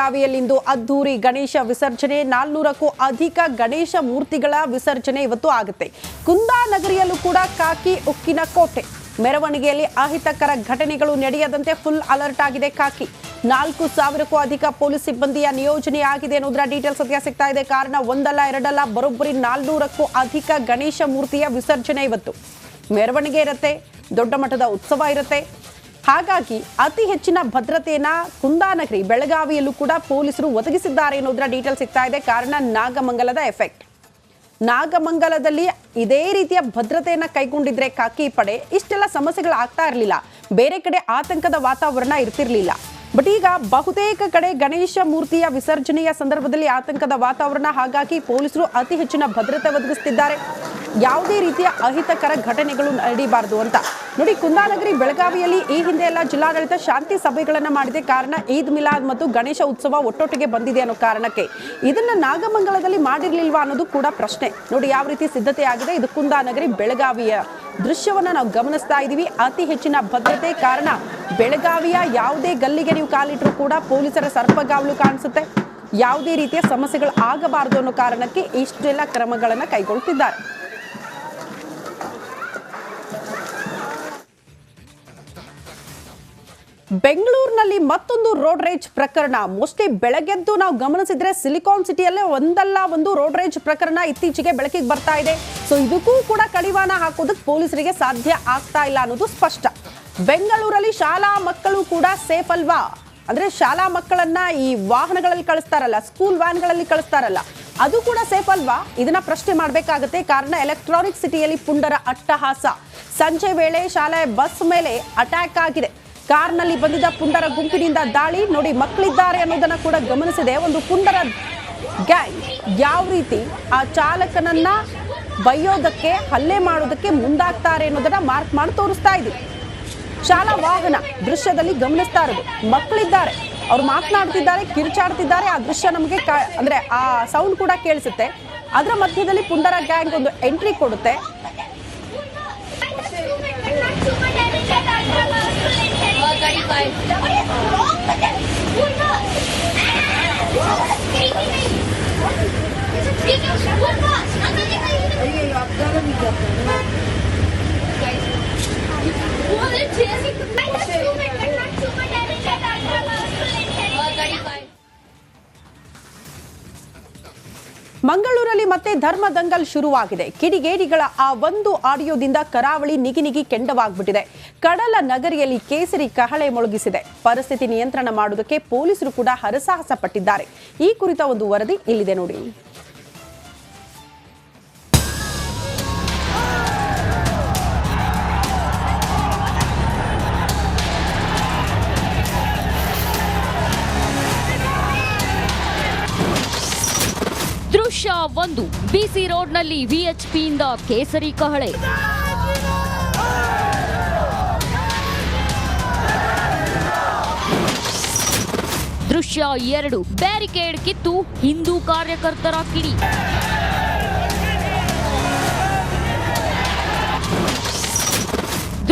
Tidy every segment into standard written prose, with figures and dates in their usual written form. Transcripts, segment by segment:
ಬೆಳಗಾವಿಯಲ್ಲಿಂದು ಅದ್ದೂರಿ ಗಣೇಶ ವಿಸರ್ಜನೆ 400ಕ್ಕೂ ಅಧಿಕ ಗಣೇಶ ಮೂರ್ತಿಗಳ ವಿಸರ್ಜನೆ ಇವತ್ತು ಆಗುತ್ತೆ. ಕುಂದಾನಗರಿಯಲ್ಲೂ ಕೂಡ ಕಾಕಿ ಉಕ್ಕಿನ ಕೋಟೆ. ಮೆರವಣಿಗೆಯಲ್ಲಿ ಅಹಿತಕರ ಘಟನೆಗಳು ನಡೆಯದಂತೆ ಫುಲ್ ಅಲರ್ಟ್ ಆಗಿದೆ ಕಾಕಿ. 4,000ಕ್ಕೂ ಅಧಿಕ ಪೊಲೀಸ್ ಸಿಬ್ಬಂದಿಯ ನಿಯೋಜನೆ ಆಗಿದೆ ಅನ್ನೋದರ ಡೀಟೇಲ್ಸ್ ಸದ್ಯ ಸಿಗ್ತಾ ಇದೆ. ಕಾರಣ ಒಂದಲ್ಲ ಎರಡಲ್ಲ ಬರೋಬ್ಬರಿ 400ಕ್ಕೂ ಅಧಿಕ ಗಣೇಶ ಮೂರ್ತಿಯ ವಿಸರ್ಜನೆ ಇವತ್ತು. ಮೆರವಣಿಗೆ ಇರುತ್ತೆ, ದೊಡ್ಡ ಮಟ್ಟದ ಉತ್ಸವ ಇರುತ್ತೆ. ಹಾಗಾಗಿ ಅತಿ ಹೆಚ್ಚಿನ ಭದ್ರತೆಯನ್ನ ಕುಂದಾನಗರಿ ಬೆಳಗಾವಿಯಲ್ಲೂ ಕೂಡ ಪೊಲೀಸರು ಒದಗಿಸಿದ್ದಾರೆ ಅನ್ನೋದರ ಡೀಟೇಲ್ ಸಿಗ್ತಾ ಇದೆ. ಕಾರಣ ನಾಗಮಂಗಲದ ಎಫೆಕ್ಟ್. ನಾಗಮಂಗಲದಲ್ಲಿ ಇದೇ ರೀತಿಯ ಭದ್ರತೆಯನ್ನ ಕೈಗೊಂಡಿದ್ರೆ ಕಾಕಿ ಪಡೆ ಇಷ್ಟೆಲ್ಲ ಸಮಸ್ಯೆಗಳು ಆಗ್ತಾ ಇರಲಿಲ್ಲ. ಬೇರೆ ಕಡೆ ಆತಂಕದ ವಾತಾವರಣ ಇರ್ತಿರ್ಲಿಲ್ಲ. ಬಟ್ ಈಗ ಬಹುತೇಕ ಕಡೆ ಗಣೇಶ ಮೂರ್ತಿಯ ವಿಸರ್ಜನೆಯ ಸಂದರ್ಭದಲ್ಲಿ ಆತಂಕದ ವಾತಾವರಣ. ಹಾಗಾಗಿ ಪೊಲೀಸರು ಅತಿ ಹೆಚ್ಚಿನ ಭದ್ರತೆ ಒದಗಿಸುತ್ತಿದ್ದಾರೆ. ಯಾವುದೇ ರೀತಿಯ ಅಹಿತಕರ ಘಟನೆಗಳು ನಡೀಬಾರದು ಅಂತ ನೋಡಿ. ಕುಂದಾನಗರಿ ಬೆಳಗಾವಿಯಲ್ಲಿ ಈ ಹಿಂದೆ ಎಲ್ಲ ಜಿಲ್ಲಾಡಳಿತ ಶಾಂತಿ ಸಭೆಗಳನ್ನ ಮಾಡಿದೆ. ಕಾರಣ ಈದ್ ಮಿಲಾದ್ ಮತ್ತು ಗಣೇಶ ಉತ್ಸವ ಒಟ್ಟೊಟ್ಟಿಗೆ ಬಂದಿದೆ ಅನ್ನೋ ಕಾರಣಕ್ಕೆ ಇದನ್ನ ನಾಗಮಂಗಲದಲ್ಲಿ ಮಾಡಿರ್ಲಿಲ್ವಾ ಅನ್ನೋದು ಕೂಡ ಪ್ರಶ್ನೆ. ನೋಡಿ ಯಾವ ರೀತಿ ಸಿದ್ಧತೆ ಆಗಿದೆ. ಇದು ಕುಂದಾನಗರಿ ಬೆಳಗಾವಿಯ ದೃಶ್ಯವನ್ನ ನಾವು ಗಮನಿಸ್ತಾ ಇದೀವಿ. ಅತಿ ಹೆಚ್ಚಿನ ಭದ್ರತೆ. ಕಾರಣ ಬೆಳಗಾವಿಯ ಯಾವುದೇ ಗಲ್ಲಿಗೆ ನೀವು ಕಾಲಿಟ್ಟರೂ ಕೂಡ ಪೊಲೀಸರ ಸರ್ಪಗಾವಲು ಕಾಣಿಸುತ್ತೆ. ಯಾವುದೇ ರೀತಿಯ ಸಮಸ್ಯೆಗಳು ಆಗಬಾರದು ಅನ್ನೋ ಕಾರಣಕ್ಕೆ ಇಷ್ಟೆಲ್ಲ ಕ್ರಮಗಳನ್ನು ಕೈಗೊಳ್ಳುತ್ತಿದ್ದಾರೆ. ಬೆಂಗಳೂರಿನಲ್ಲಿ ಮತ್ತೊಂದು ರೋಡ್ ರೇಜ್ ಪ್ರಕರಣ. ಮೋಸ್ಟ್ಲಿ ಬೆಳಗ್ಗೆದ್ದು ನಾವು ಗಮನಿಸಿದ್ರೆ ಸಿಲಿಕಾನ್ ಸಿಟಿಯಲ್ಲೇ ಒಂದಲ್ಲ ಒಂದು ರೋಡ್ ರೇಜ್ ಪ್ರಕರಣ ಇತ್ತೀಚೆಗೆ ಬೆಳಕಿಗೆ ಬರ್ತಾ ಇದೆ. ಸೊ ಇದಕ್ಕೂ ಕೂಡ ಕಡಿವಾಣ ಹಾಕೋದಕ್ಕೆ ಪೊಲೀಸರಿಗೆ ಸಾಧ್ಯ ಆಗ್ತಾ ಇಲ್ಲ ಅನ್ನೋದು ಸ್ಪಷ್ಟ. ಬೆಂಗಳೂರಲ್ಲಿ ಶಾಲಾ ಮಕ್ಕಳು ಕೂಡ ಸೇಫ್ ಅಲ್ವಾ? ಅಂದ್ರೆ ಶಾಲಾ ಮಕ್ಕಳನ್ನ ಈ ವಾಹನಗಳಲ್ಲಿ ಕಳಿಸ್ತಾರಲ್ಲ, ಸ್ಕೂಲ್ ವ್ಯಾನ್ಗಳಲ್ಲಿ ಕಳಿಸ್ತಾರಲ್ಲ, ಅದು ಕೂಡ ಸೇಫ್ ಅಲ್ವಾ? ಇದನ್ನ ಪ್ರಶ್ನೆ ಮಾಡಬೇಕಾಗುತ್ತೆ. ಕಾರಣ ಎಲೆಕ್ಟ್ರಾನಿಕ್ ಸಿಟಿಯಲ್ಲಿ ಪುಂಡರ ಅಟ್ಟಹಾಸ. ಸಂಜೆ ವೇಳೆ ಶಾಲೆ ಬಸ್ ಮೇಲೆ ಅಟ್ಯಾಕ್ ಆಗಿದೆ. ಕಾರ್ನಲ್ಲಿ ಬಂದಿದ್ದ ಪುಂಡರ ಗುಂಪಿನಿಂದ ದಾಳಿ. ನೋಡಿ ಮಕ್ಕಳಿದ್ದಾರೆ ಅನ್ನೋದನ್ನ ಕೂಡ ಗಮನಿಸಿದೆ. ಒಂದು ಪುಂಡರ ಗ್ಯಾಂಗ್ ಯಾವ ರೀತಿ ಆ ಚಾಲಕನನ್ನ ಬೈಯೋದಕ್ಕೆ, ಹಲ್ಲೆ ಮಾಡೋದಕ್ಕೆ ಮುಂದಾಗ್ತಾರೆ ಅನ್ನೋದನ್ನ ಮಾರ್ಕ್ ಮಾಡಿ ತೋರಿಸ್ತಾ ಇದ್ದೀವಿ. ಶಾಲಾ ವಾಹನ ದೃಶ್ಯದಲ್ಲಿ ಗಮನಿಸ್ತಾ ಇರೋದು. ಮಕ್ಕಳಿದ್ದಾರೆ, ಅವ್ರು ಮಾತನಾಡ್ತಿದ್ದಾರೆ, ಕಿರ್ಚಾಡ್ತಿದ್ದಾರೆ. ಆ ದೃಶ್ಯ ನಮಗೆ ಅಂದ್ರೆ ಆ ಸೌಂಡ್ ಕೂಡ ಕೇಳಿಸುತ್ತೆ. ಅದರ ಮಧ್ಯದಲ್ಲಿ ಪುಂಡರ ಗ್ಯಾಂಗ್ ಒಂದು ಎಂಟ್ರಿ ಕೊಡುತ್ತೆ. ಮಂಗಳೂರಲ್ಲಿ ಮತ್ತೆ ಧರ್ಮ ದಂಗಲ್ ಶುರುವಾಗಿದೆ. ಕಿಡಿಗೇಡಿಗಳ ಆ ಒಂದು ಆಡಿಯೋದಿಂದ ಕರಾವಳಿ ನಿಗಿ ಕೆಂಡವಾಗ್ಬಿಟ್ಟಿದೆ. ಕಡಲ ನಗರಿಯಲ್ಲಿ ಕೇಸರಿ ಕಹಳೆ ಮೊಳಗಿಸಿದೆ. ಪರಿಸ್ಥಿತಿ ನಿಯಂತ್ರಣ ಮಾಡುವುದಕ್ಕೆ ಪೊಲೀಸರು ಕೂಡ ಹರಸಾಹಸ ಪಟ್ಟಿದ್ದಾರೆ. ಈ ಕುರಿತ ಒಂದು ವರದಿ ಇಲ್ಲಿದೆ ನೋಡಿ. ದೃಶ್ಯ 1. ಬಿಸಿ ರೋಡ್ನಲ್ಲಿ ವಿಎಚ್ಪಿಯಿಂದ ಕೇಸರಿ ಕಹಳೆ. ದೃಶ್ಯ 2. ಬ್ಯಾರಿಕೇಡ್ ಕಿತ್ತು ಹಿಂದೂ ಕಾರ್ಯಕರ್ತರ ಕಿಡಿ.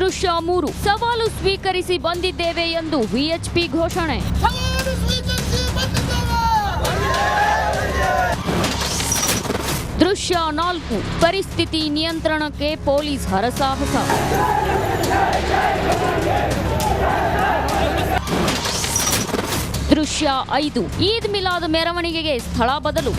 ದೃಶ್ಯ 3. ಸವಾಲು ಸ್ವೀಕರಿಸಿ ಬಂದಿದ್ದೇವೆ ಎಂದು ವಿಎಚ್ಪಿ ಘೋಷಣೆ. ದೃಶ್ಯ 4. ಪರಿಸ್ಥಿತಿ ನಿಯಂತ್ರಣಕ್ಕೆ ಪೊಲೀಸ್ ಹರಸಾಹಸ. ದೃಶ್ಯ 5. ಈದ್ ಮಿಲಾದ್ ಮೆರವಣಿಗೆಗೆ ಸ್ಥಳ ಬದಲು.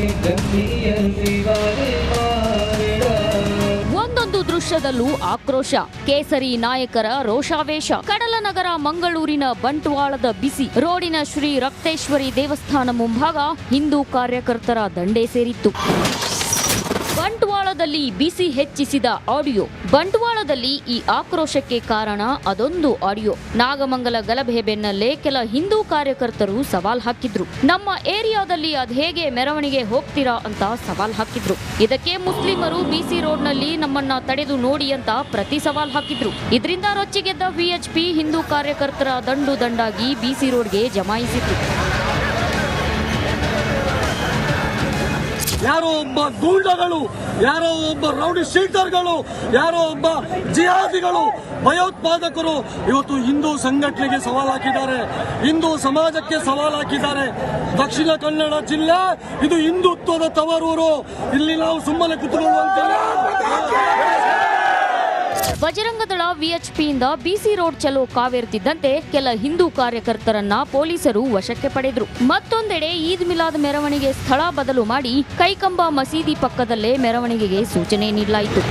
ಒಂದೊಂದು ದೃಶ್ಯದಲ್ಲೂ ಆಕ್ರೋಶ. ಕೇಸರಿ ನಾಯಕರ ರೋಷಾವೇಶ. ಕಡಲ ನಗರ ಮಂಗಳೂರಿನ ಬಂಟ್ವಾಳದ ಬಿಸಿ ರೋಡಿನ ಶ್ರೀ ರಕ್ತೇಶ್ವರಿ ದೇವಸ್ಥಾನ ಮುಂಭಾಗ ಹಿಂದೂ ಕಾರ್ಯಕರ್ತರ ದಂಡೇ ಸೇರಿತ್ತು. ಬಂಟ್ವಾಳದಲ್ಲಿ ಬಿಸಿ ಹೆಚ್ಚಿಸಿದ ಆಡಿಯೋ. ಬಂಟ್ವಾಳದಲ್ಲಿ ಈ ಆಕ್ರೋಶಕ್ಕೆ ಕಾರಣ ಅದೊಂದು ಆಡಿಯೋ. ನಾಗಮಂಗಲ ಗಲಭೆ ಬೆನ್ನಲ್ಲೇ ಕೆಲ ಹಿಂದೂ ಕಾರ್ಯಕರ್ತರು ಸವಾಲ್ ಹಾಕಿದ್ರು. ನಮ್ಮ ಏರಿಯಾದಲ್ಲಿ ಅದ್ ಹೇಗೆ ಮೆರವಣಿಗೆ ಹೋಗ್ತೀರಾ ಅಂತ ಸವಾಲ್ ಹಾಕಿದ್ರು. ಇದಕ್ಕೆ ಮುಸ್ಲಿಮರು ಬಿಸಿ ರೋಡ್ನಲ್ಲಿ ನಮ್ಮನ್ನ ತಡೆದು ನೋಡಿ ಅಂತ ಪ್ರತಿ ಸವಾಲ್ ಹಾಕಿದ್ರು. ಇದರಿಂದ ರೊಚ್ಚಿಗೆದ್ದ ವಿಎಚ್ಪಿ ಹಿಂದೂ ಕಾರ್ಯಕರ್ತರ ದಂಡಾಗಿ ಬಿಸಿ ರೋಡ್ಗೆ ಜಮಾಯಿಸಿದ್ರು. ಯಾರೋ ಒಬ್ಬ ಗೂಂಡಗಳು, ಯಾರೋ ಒಬ್ಬ ರೌಡಿ ಶೀಟರ್ಗಳು, ಯಾರೋ ಒಬ್ಬ ಜಿಹಾದಿಗಳು, ಭಯೋತ್ಪಾದಕರು ಇವತ್ತು ಹಿಂದೂ ಸಂಘಟನೆಗೆ ಸವಾಲು ಹಾಕಿದ್ದಾರೆ, ಹಿಂದೂ ಸಮಾಜಕ್ಕೆ ಸವಾಲು ಹಾಕಿದ್ದಾರೆ. ದಕ್ಷಿಣ ಕನ್ನಡ ಜಿಲ್ಲೆ ಇದು ಹಿಂದುತ್ವದ ತವರೂರು. ಇಲ್ಲಿ ನಾವು ಸುಮ್ಮನೆ ಕುತ್ಕೊಳ್ಳುವಂತಿಲ್ಲ. ಬಜರಂಗದಳ ವಿಎಚ್ಪಿಯಿಂದ ಬಿಸಿ ರೋಡ್ ಚಲೋ ಕಾವೇರ್ತಿದ್ದಂತೆ ಕೆಲ ಹಿಂದೂ ಕಾರ್ಯಕರ್ತರನ್ನ ಪೊಲೀಸರು ವಶಕ್ಕೆ ಪಡೆದ್ರು. ಮತ್ತೊಂದೆಡೆ ಈದ್ ಮಿಲಾದ್ ಮೆರವಣಿಗೆ ಸ್ಥಳ ಬದಲು ಮಾಡಿ ಕೈಕಂಬ ಮಸೀದಿ ಪಕ್ಕದಲ್ಲೇ ಮೆರವಣಿಗೆಗೆ ಸೂಚನೆ ನೀಡಲಾಯಿತು.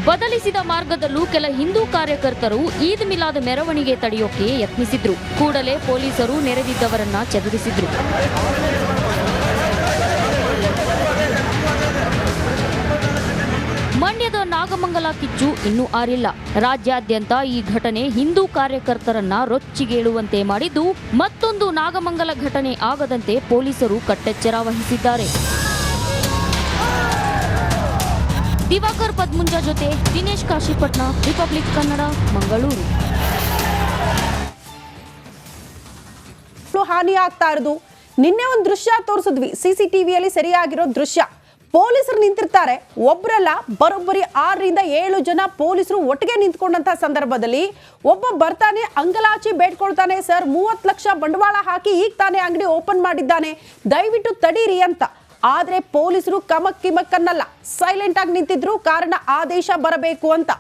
ಬದಲಿಸಿದ ಮಾರ್ಗದಲ್ಲೂ ಕೆಲ ಹಿಂದೂ ಕಾರ್ಯಕರ್ತರು ಈದ್ ಮಿಲಾದ್ ಮೆರವಣಿಗೆ ತಡೆಯೋಕೆ ಯತ್ನಿಸಿದ್ರು. ಕೂಡಲೇ ಪೊಲೀಸರು ನೆರೆದಿದ್ದವರನ್ನ ಚದುರಿಸಿದ್ರು. ಮಂಡ್ಯದ ನಾಗಮಂಗಲ ಕಿಚ್ಚು ಇನ್ನೂ ಆರಿಲ್ಲ. ರಾಜ್ಯಾದ್ಯಂತ ಈ ಘಟನೆ ಹಿಂದೂ ಕಾರ್ಯಕರ್ತರನ್ನ ರೊಚ್ಚಿಗೇಳುವಂತೆ ಮಾಡಿದ್ದು, ಮತ್ತೊಂದು ನಾಗಮಂಗಲ ಘಟನೆ ಆಗದಂತೆ ಪೊಲೀಸರು ಕಟ್ಟೆಚ್ಚರ ವಹಿಸಿದ್ದಾರೆ. ದಿವಾಕರ್ ಪದ್ಮುಂಜ ಜೊತೆ ದಿನೇಶ್ ಕಾಶಿಪಟ್ನ, ರಿಪಬ್ಲಿಕ್ ಕನ್ನಡ, ಮಂಗಳೂರು. ಹಾನಿ ಆಗ್ತಾ ಇರೋದು. ನಿನ್ನೆ ಒಂದು ದೃಶ್ಯ ತೋರಿಸಿದ್ವಿ, ಸಿಸಿಟಿವಿಯಲ್ಲಿ ಸರಿಯಾಗಿರೋ ದೃಶ್ಯ. ಪೊಲೀಸರು ನಿಂತಿರ್ತಾರೆ, ಒಬ್ಬರಲ್ಲ ಬರೋಬ್ಬರಿ 6ರಿಂದ 7 ಜನ ಪೊಲೀಸರು ಒಟ್ಟಿಗೆ ನಿಂತ್ಕೊಂಡಂತ ಸಂದರ್ಭದಲ್ಲಿ ಒಬ್ಬ ಬರ್ತಾನೆ, ಅಂಗಲಾಚಿ ಬೇಡ್ಕೊಳ್ತಾನೆ, ಸರ್ 30 ಲಕ್ಷ ಬಂಡವಾಳ ಹಾಕಿ ಈಗ ತಾನೇ ಅಂಗಡಿ ಓಪನ್ ಮಾಡಿದ್ದಾನೆ, ದಯವಿಟ್ಟು ತಡೀರಿ ಅಂತ. ಆದ್ರೆ ಪೊಲೀಸರು ಕಿಮಕ್ಕನ್ನಲ್ಲ, ಸೈಲೆಂಟ್ ಆಗಿ ನಿಂತಿದ್ರು. ಕಾರಣ ಆದೇಶ ಬರಬೇಕು ಅಂತ.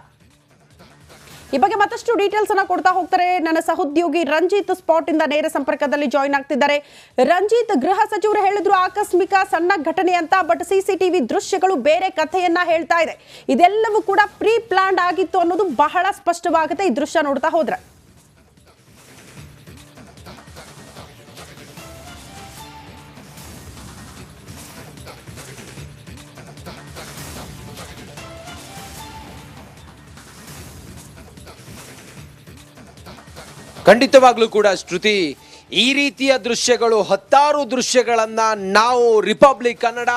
ಈ ಬಗ್ಗೆ ಮತ್ತಷ್ಟು ಡೀಟೇಲ್ಸ್ ಅನ್ನ ಕೊಡ್ತಾ ಹೋಗ್ತಾರೆ ನನ್ನ ಸಹೋದ್ಯೋಗಿ ರಂಜಿತ್. ಸ್ಪಾಟ್ ಇಂದ ನೇರ ಸಂಪರ್ಕದಲ್ಲಿ ಜಾಯಿನ್ ಆಗ್ತಿದ್ದಾರೆ. ರಂಜಿತ್, ಗೃಹ ಸಚಿವರು ಹೇಳಿದ್ರು ಆಕಸ್ಮಿಕ ಸಣ್ಣ ಘಟನೆ ಅಂತ, ಬಟ್ ಸಿಸಿಟಿವಿ ದೃಶ್ಯಗಳು ಬೇರೆ ಕಥೆಯನ್ನ ಹೇಳ್ತಾ ಇದೆ. ಇದೆಲ್ಲವೂ ಕೂಡ ಪ್ರೀ ಪ್ಲಾನ್ಡ್ ಆಗಿತ್ತು ಅನ್ನೋದು ಬಹಳ ಸ್ಪಷ್ಟವಾಗುತ್ತೆ ಈ ದೃಶ್ಯ ನೋಡ್ತಾ ಹೋದ್ರೆ. ಖಂಡಿತವಾಗ್ಲೂ ಕೂಡ ಶ್ರುತಿ, ಈ ರೀತಿಯ ದೃಶ್ಯಗಳು, ಹತ್ತಾರು ದೃಶ್ಯಗಳನ್ನ ನಾವು ರಿಪಬ್ಲಿಕ್ ಕನ್ನಡ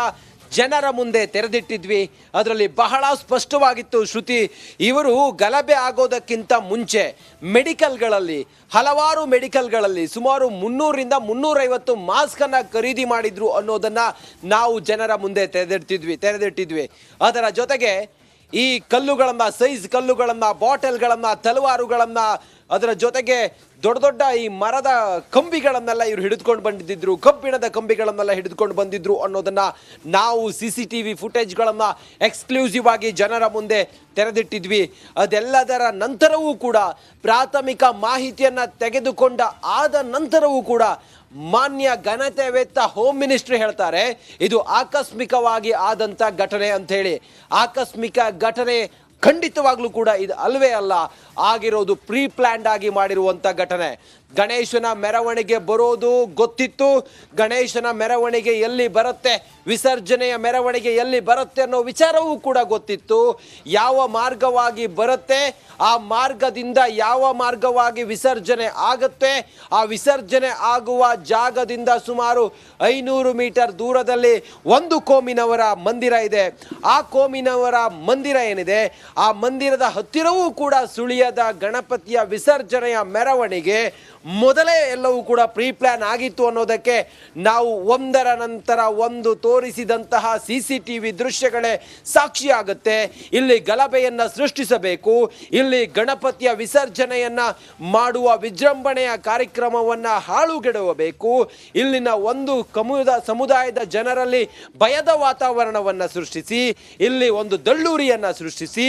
ಜನರ ಮುಂದೆ ತೆರೆದಿಟ್ಟಿದ್ವಿ. ಅದರಲ್ಲಿ ಬಹಳ ಸ್ಪಷ್ಟವಾಗಿತ್ತು ಶ್ರುತಿ, ಇವರು ಗಲಭೆ ಆಗೋದಕ್ಕಿಂತ ಮುಂಚೆ ಮೆಡಿಕಲ್ಗಳಲ್ಲಿ, ಹಲವಾರು ಮೆಡಿಕಲ್ಗಳಲ್ಲಿ ಸುಮಾರು 300ರಿಂದ 350 ಮಾಸ್ಕ್ ಅನ್ನ ಖರೀದಿ ಮಾಡಿದ್ರು ಅನ್ನೋದನ್ನ ನಾವು ಜನರ ಮುಂದೆ ತೆರೆದಿಟ್ಟಿದ್ವಿ. ಅದರ ಜೊತೆಗೆ ಈ ಕಲ್ಲುಗಳನ್ನ, ಸೈಜ್ ಕಲ್ಲುಗಳನ್ನ, ಬಾಟಲ್ಗಳನ್ನ, ತಲವಾರುಗಳನ್ನ, ಅದರ ಜೊತೆಗೆ ದೊಡ್ಡ ದೊಡ್ಡ ಈ ಮರದ ಕಂಬಿಗಳನ್ನೆಲ್ಲ ಇವರು ಹಿಡಿದುಕೊಂಡು ಬಂದಿದ್ರು, ಕಬ್ಬಿಣದ ಕಂಬಿಗಳನ್ನೆಲ್ಲ ಹಿಡಿದುಕೊಂಡು ಬಂದಿದ್ರು ಅನ್ನೋದನ್ನ ನಾವು CCTV ಫುಟೇಜ್ಗಳನ್ನ ಎಕ್ಸ್ಕ್ಲೂಸಿವ್ ಆಗಿ ಜನರ ಮುಂದೆ ತೆರೆದಿಟ್ಟಿದ್ವಿ. ಅದೆಲ್ಲದರ ನಂತರವೂ ಕೂಡ, ಪ್ರಾಥಮಿಕ ಮಾಹಿತಿಯನ್ನ ತೆಗೆದುಕೊಂಡ ಆದ ನಂತರವೂ ಕೂಡ ಮಾನ್ಯ ಘನತೆವೆತ್ತ ಹೋಮ್ ಮಿನಿಸ್ಟ್ರಿ ಹೇಳ್ತಾರೆ ಇದು ಆಕಸ್ಮಿಕವಾಗಿ ಆದಂತ ಘಟನೆ ಅಂತ ಹೇಳಿ. ಆಕಸ್ಮಿಕ ಘಟನೆ ಖಂಡಿತವಾಗ್ಲೂ ಕೂಡ ಇದು ಅಲ್ವೇ ಅಲ್ಲ, ಆಗಿರೋದು ಪ್ರೀ ಪ್ಲಾನ್ಡ್ ಆಗಿ ಮಾಡಿರುವಂತ ಘಟನೆ. ಗಣೇಶನ ಮೆರವಣಿಗೆ ಬರೋದು ಗೊತ್ತಿತ್ತು, ಗಣೇಶನ ಮೆರವಣಿಗೆ ಎಲ್ಲಿ ಬರುತ್ತೆ, ವಿಸರ್ಜನೆಯ ಮೆರವಣಿಗೆ ಎಲ್ಲಿ ಬರುತ್ತೆ ಅನ್ನೋ ವಿಚಾರವೂ ಕೂಡ ಗೊತ್ತಿತ್ತು. ಯಾವ ಮಾರ್ಗವಾಗಿ ಬರುತ್ತೆ, ಆ ಮಾರ್ಗದಿಂದ ಯಾವ ಮಾರ್ಗವಾಗಿ ವಿಸರ್ಜನೆ ಆಗುತ್ತೆ, ಆ ವಿಸರ್ಜನೆ ಆಗುವ ಜಾಗದಿಂದ ಸುಮಾರು 500 ಮೀಟರ್ ದೂರದಲ್ಲಿ ಒಂದು ಕೋಮಿನವರ ಮಂದಿರ ಇದೆ. ಆ ಕೋಮಿನವರ ಮಂದಿರ ಏನಿದೆ, ಆ ಮಂದಿರದ ಹತ್ತಿರವೂ ಕೂಡ ಸುಳಿಯದ ಗಣಪತಿಯ ವಿಸರ್ಜನೆಯ ಮೆರವಣಿಗೆ ಮೊದಲೇ ಎಲ್ಲವೂ ಕೂಡ ಪ್ರೀ ಪ್ಲಾನ್ ಆಗಿತ್ತು ಅನ್ನೋದಕ್ಕೆ ನಾವು ಒಂದರ ನಂತರ ಒಂದು ತೋರಿಸಿದಂತಹ CCTV ದೃಶ್ಯಗಳೇ ಸಾಕ್ಷಿಯಾಗುತ್ತೆ. ಇಲ್ಲಿ ಗಲಭೆಯನ್ನ ಸೃಷ್ಟಿಸಬೇಕು, ಇಲ್ಲಿ ಗಣಪತಿಯ ವಿಸರ್ಜನೆಯನ್ನ ಮಾಡುವ ವಿಜೃಂಭಣೆಯ ಕಾರ್ಯಕ್ರಮವನ್ನ ಹಾಳುಗೆಡವಬೇಕು, ಇಲ್ಲಿನ ಒಂದು ಸಮುದಾಯದ ಜನರಲ್ಲಿ ಭಯದ ವಾತಾವರಣವನ್ನ ಸೃಷ್ಟಿಸಿ, ಇಲ್ಲಿ ಒಂದು ದಳ್ಳೂರಿಯನ್ನ ಸೃಷ್ಟಿಸಿ,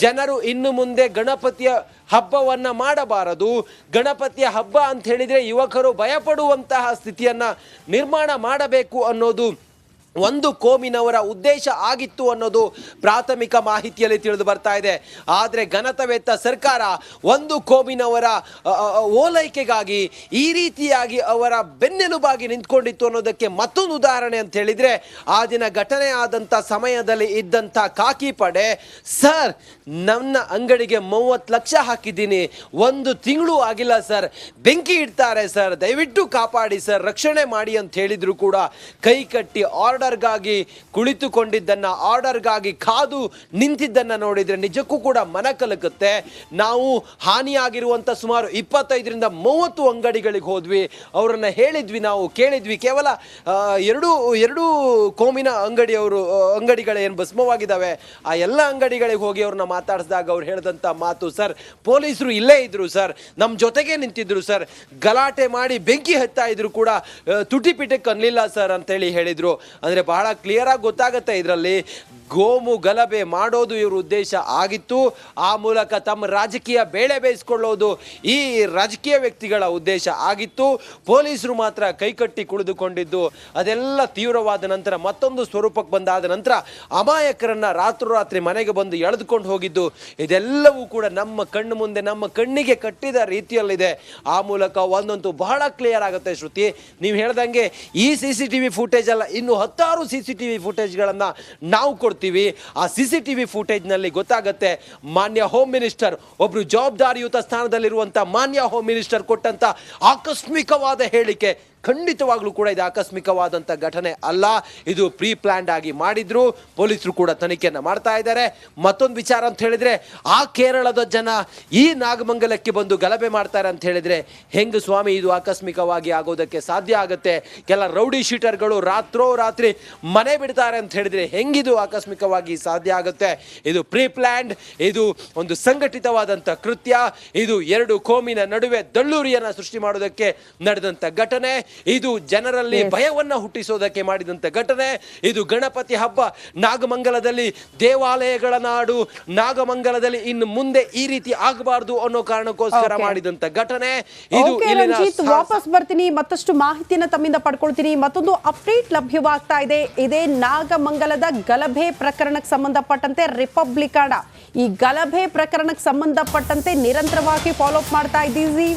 ಜನರು ಇನ್ನು ಮುಂದೆ ಗಣಪತಿಯ ಹಬ್ಬವನ್ನ ಮಾಡಬಾರದು, ಗಣಪತಿಯ ಹಬ್ಬ ಅಂತ ಹೇಳಿದ್ರೆ ಯುವಕರು ಭಯಪಡುವಂತಹ ಸ್ಥಿತಿಯನ್ನ ನಿರ್ಮಾಣ ಮಾಡಬೇಕು ಅನ್ನೋದು ಒಂದು ಕೋಮಿನವರ ಉದ್ದೇಶ ಆಗಿತ್ತು ಅನ್ನೋದು ಪ್ರಾಥಮಿಕ ಮಾಹಿತಿಯಲ್ಲಿ ತಿಳಿದು ಬರ್ತಾ ಇದೆ. ಆದರೆ ಘನತೆವೆತ್ತ ಸರ್ಕಾರ ಒಂದು ಕೋಮಿನವರ ಓಲೈಕೆಗಾಗಿ ಈ ರೀತಿಯಾಗಿ ಅವರ ಬೆನ್ನೆಲುಬಾಗಿ ನಿಂತ್ಕೊಂಡಿತ್ತು ಅನ್ನೋದಕ್ಕೆ ಮತ್ತೊಂದು ಉದಾಹರಣೆ ಅಂತ ಹೇಳಿದ್ರೆ, ಆ ದಿನ ಘಟನೆ ಆದಂಥ ಸಮಯದಲ್ಲಿ ಇದ್ದಂಥ ಖಾಕಿ ಪಡೆ, ಸರ್ ನನ್ನ ಅಂಗಡಿಗೆ 30 ಲಕ್ಷ ಹಾಕಿದ್ದೀನಿ, 1 ತಿಂಗಳು ಆಗಿಲ್ಲ ಸರ್, ಬೆಂಕಿ ಇಡ್ತಾರೆ ಸರ್, ದಯವಿಟ್ಟು ಕಾಪಾಡಿ ಸರ್, ರಕ್ಷಣೆ ಮಾಡಿ ಅಂತ ಹೇಳಿದ್ರು ಕೂಡ ಕೈ ಕಟ್ಟಿ ಆರ್ಡರ್ ಆರ್ಡರ್ಗಾಗಿ ಕುಳಿತುಕೊಂಡಿದ್ದನ್ನ, ಆರ್ಡರ್ಗಾಗಿ ಕಾದು ನಿಂತಿದ್ದನ್ನ ನೋಡಿದ್ರೆ ನಿಜಕ್ಕೂ ಕೂಡ ಮನ ಕಲಕುತ್ತೆ. ನಾವು ಹಾನಿಯಾಗಿರುವಂತ ಸುಮಾರು 25-30 ಅಂಗಡಿಗಳಿಗೆ ಹೋದ್ವಿ, ಅವರನ್ನ ಹೇಳಿದ್ವಿ, ನಾವು ಕೇಳಿದ್ವಿ. ಕೇವಲ ಎರಡು ಕೋಮಿನ ಅಂಗಡಿಗಳು ಏನು ಭಸ್ಮವಾಗಿದ್ದಾವೆ ಆ ಎಲ್ಲ ಅಂಗಡಿಗಳಿಗೆ ಹೋಗಿ ಅವ್ರನ್ನ ಮಾತಾಡಿಸಿದಾಗ ಅವ್ರು ಹೇಳಿದಂತ ಮಾತು, ಸರ್ ಪೊಲೀಸರು ಇಲ್ಲೇ ಇದ್ರು ಸರ್, ನಮ್ಮ ಜೊತೆಗೆ ನಿಂತಿದ್ರು ಸರ್, ಗಲಾಟೆ ಮಾಡಿ ಬೆಂಕಿ ಹತ್ತಾ ಇದ್ರು ಕೂಡ ತುಟಿಪಿಟಕ್ಕೆ ಅನ್ನಲಿಲ್ಲ ಸರ್ ಅಂತೇಳಿ ಹೇಳಿದ್ರು. ಅಂದ್ರೆ ಬಹಳ ಕ್ಲಿಯರ್ ಆಗಿ ಗೊತ್ತಾಗುತ್ತೆ ಇದರಲ್ಲಿ ಗೋಮು ಗಲಭೆ ಮಾಡೋದು ಇವ್ರ ಉದ್ದೇಶ ಆಗಿತ್ತು. ಆ ಮೂಲಕ ತಮ್ಮ ರಾಜಕೀಯ ಬೇಳೆ ಬೇಯಿಸ್ಕೊಳ್ಳೋದು ಈ ರಾಜಕೀಯ ವ್ಯಕ್ತಿಗಳ ಉದ್ದೇಶ ಆಗಿತ್ತು. ಪೊಲೀಸರು ಮಾತ್ರ ಕೈಕಟ್ಟಿ ಕುಳಿದುಕೊಂಡಿದ್ದು ಅದೆಲ್ಲ ತೀವ್ರವಾದ ನಂತರ ಮತ್ತೊಂದು ಸ್ವರೂಪಕ್ಕೆ ಬಂದಾದ ನಂತರ ಅಮಾಯಕರನ್ನ ರಾತ್ರೋರಾತ್ರಿ ಮನೆಗೆ ಬಂದು ಎಳೆದುಕೊಂಡು ಹೋಗಿದ್ದು, ಇದೆಲ್ಲವೂ ಕೂಡ ನಮ್ಮ ಕಣ್ಣು ಮುಂದೆ, ನಮ್ಮ ಕಣ್ಣಿಗೆ ಕಟ್ಟಿದ ರೀತಿಯಲ್ಲಿದೆ. ಆ ಮೂಲಕ ಒಂದಂತೂ ಬಹಳ ಕ್ಲಿಯರ್ ಆಗುತ್ತೆ ಶ್ರುತಿ, ನೀವು ಹೇಳ್ದಂಗೆ ಈ CCTV ಫುಟೇಜ್ ಅಲ್ಲ, ಇನ್ನು 10 CCTV ಫುಟೇಜ್ಗಳನ್ನ ನಾವು ಕೊಡ್ತೀವಿ. ಆ CCTV ಫುಟೇಜ್ ನಲ್ಲಿ ಗೊತ್ತಾಗುತ್ತೆ ಮಾನ್ಯ ಹೋಮ್ ಮಿನಿಸ್ಟರ್, ಒಬ್ರು ಜವಾಬ್ದಾರಿಯುತ ಸ್ಥಾನದಲ್ಲಿರುವಂತ ಮಾನ್ಯ ಹೋಮ್ ಮಿನಿಸ್ಟರ್ ಕೊಟ್ಟಂತ ಆಕಸ್ಮಿಕವಾದ ಹೇಳಿಕೆ. ಖಂಡಿತವಾಗ್ಲೂ ಕೂಡ ಇದು ಆಕಸ್ಮಿಕವಾದಂಥ ಘಟನೆ ಅಲ್ಲ, ಇದು ಪ್ರೀ ಪ್ಲಾನ್ಡ್ ಆಗಿ ಮಾಡಿದ್ರು. ಪೊಲೀಸರು ಕೂಡ ತನಿಖೆಯನ್ನು ಮಾಡ್ತಾ ಇದ್ದಾರೆ. ಮತ್ತೊಂದು ವಿಚಾರ ಅಂತ ಹೇಳಿದ್ರೆ, ಆ ಕೇರಳದ ಜನ ಈ ನಾಗಮಂಗಲಕ್ಕೆ ಬಂದು ಗಲಭೆ ಮಾಡ್ತಾರೆ ಅಂತ ಹೇಳಿದ್ರೆ ಹೆಂಗ್ ಸ್ವಾಮಿ ಇದು ಆಕಸ್ಮಿಕವಾಗಿ ಆಗೋದಕ್ಕೆ ಸಾಧ್ಯ ಆಗುತ್ತೆ? ಕೆಲ ರೌಡಿ ಶೀಟರ್ಗಳು ರಾತ್ರಿ ಮನೆ ಬಿಡ್ತಾರೆ ಅಂತ ಹೇಳಿದ್ರೆ ಹೆಂಗಿದು ಆಕಸ್ಮಿಕವಾಗಿ ಸಾಧ್ಯ ಆಗುತ್ತೆ? ಇದು ಪ್ರೀ ಪ್ಲಾನ್ಡ್, ಇದು ಒಂದು ಸಂಘಟಿತವಾದಂಥ ಕೃತ್ಯ. ಇದು ಎರಡು ಕೋಮಿನ ನಡುವೆ ದಳ್ಳೂರಿಯನ್ನ ಸೃಷ್ಟಿ ಮಾಡೋದಕ್ಕೆ ನಡೆದಂಥ ಘಟನೆ. ಇದು ಜನರಲ್ಲಿ ಭಯವನ್ನ ಹುಟ್ಟಿಸೋದಕ್ಕೆ ಮಾಡಿದಂತ ಘಟನೆ. ಇದು ಗಣಪತಿ ಹಬ್ಬ, ನಾಗಮಂಗಲದಲ್ಲಿ ದೇವಾಲಯಗಳ ನಾಡು, ನಾಗಮಂಗಲದಲ್ಲಿ ಇನ್ನು ಮುಂದೆ ಈ ರೀತಿ ಆಗಬಾರದು ಅನ್ನೋ ಕಾರಣಕ್ಕೋಸ್ಕರ ಮಾಡಿದಂತ ಘಟನೆ ಇದು. ವಾಪಸ್ ಬರ್ತೀನಿ, ಮತ್ತಷ್ಟು ಮಾಹಿತಿಯನ್ನ ತಮ್ಮಿಂದ ಪಡ್ಕೊಳ್ತೀನಿ. ಮತ್ತೊಂದು ಅಪ್ಡೇಟ್ ಲಭ್ಯವಾಗ್ತಾ ಇದೆ. ಇದೇ ನಾಗಮಂಗಲದ ಗಲಭೆ ಪ್ರಕರಣಕ್ಕೆ ಸಂಬಂಧಪಟ್ಟಂತೆ ರಿಪಬ್ಲಿಕ್ ಕನ್ನಡ ಈ ಗಲಭೆ ಪ್ರಕರಣಕ್ಕೆ ಸಂಬಂಧಪಟ್ಟಂತೆ ನಿರಂತರವಾಗಿ ಫಾಲೋ ಅಪ್ ಮಾಡ್ತಾ ಇದ್ದೀವಿ.